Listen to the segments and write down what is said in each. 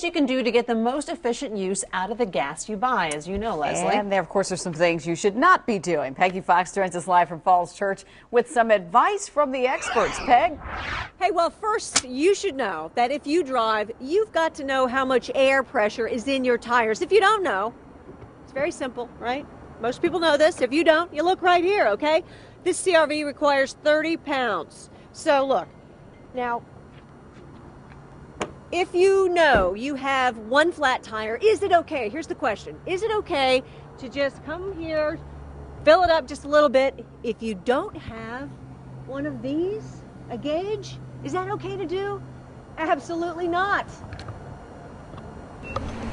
things you can do to get the most efficient use out of the gas you buy, as you know, Leslie. And there, of course, are some things you should not be doing. Peggy Fox joins us live from Falls Church with some advice from the experts. Peg? Hey, well, first, you should know that if you drive, you've got to know how much air pressure is in your tires. If you don't know, it's very simple, right? Most people know this. If you don't, you look right here, okay? This CRV requires 30 pounds. So look, now, if you know you have one flat tire, is it okay? Here's the question. Is it okay to just come here, fill it up just a little bit? If you don't have one of these, a gauge, is that okay to do? Absolutely not.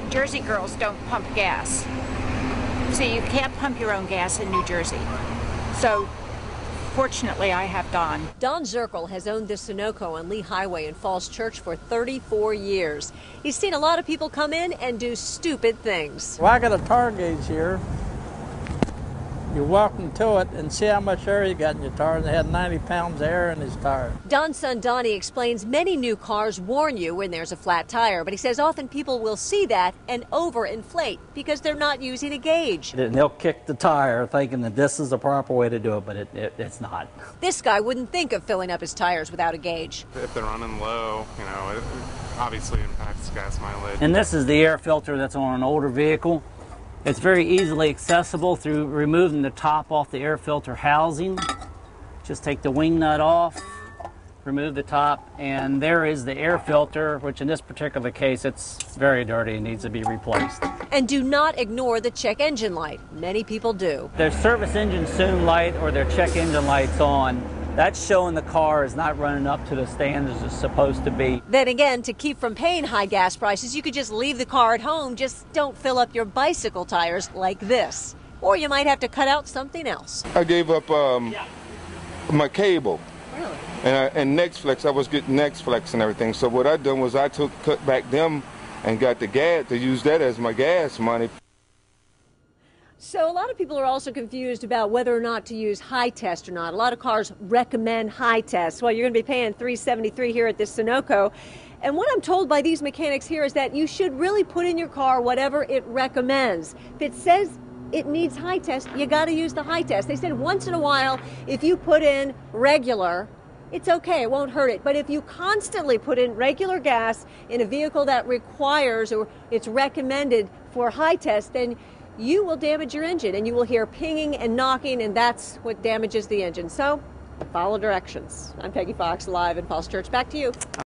Jersey girls don't pump gas. So you can't pump your own gas in New Jersey. So fortunately, I have Don. Don Zirkle has owned this Sunoco on Lee Highway in Falls Church for 34 years. He's seen a lot of people come in and do stupid things. Well, I got a tire gauge here. You walk into it and see how much air you got in your tire, and they had 90 pounds of air in his tire. Don's son Donnie explains many new cars warn you when there's a flat tire, but he says often people will see that and overinflate because they're not using a gauge. And they'll kick the tire thinking that this is the proper way to do it, but it's not. This guy wouldn't think of filling up his tires without a gauge. If they're running low, it obviously impacts gas mileage. And this is the air filter that's on an older vehicle. It's very easily accessible through removing the top off the air filter housing. Just take the wing nut off, remove the top, and there is the air filter, which in this particular case, it's very dirty and needs to be replaced. And do not ignore the check engine light. Many people do. Their service engine soon light or their check engine light's on. That's showing the car is not running up to the standards it's supposed to be. Then again, to keep from paying high gas prices, you could just leave the car at home. Just don't fill up your bicycle tires like this. Or you might have to cut out something else. I gave up my cable. Really? And Nextflex, I was getting Nextflex and everything. So what I done was I cut back them and got the gas to use that as my gas money. So a lot of people are also confused about whether or not to use high test or not. A lot of cars recommend high test. Well, you're going to be paying $373 here at this Sunoco. And what I'm told by these mechanics here is that you should really put in your car whatever it recommends. If it says it needs high test, you got to use the high test. They said once in a while, if you put in regular, it's okay, it won't hurt it. But if you constantly put in regular gas in a vehicle that requires or it's recommended for high test, then you will damage your engine and you will hear pinging and knocking, and that's what damages the engine. So follow directions. I'm Peggy Fox, live in Falls Church. Back to you.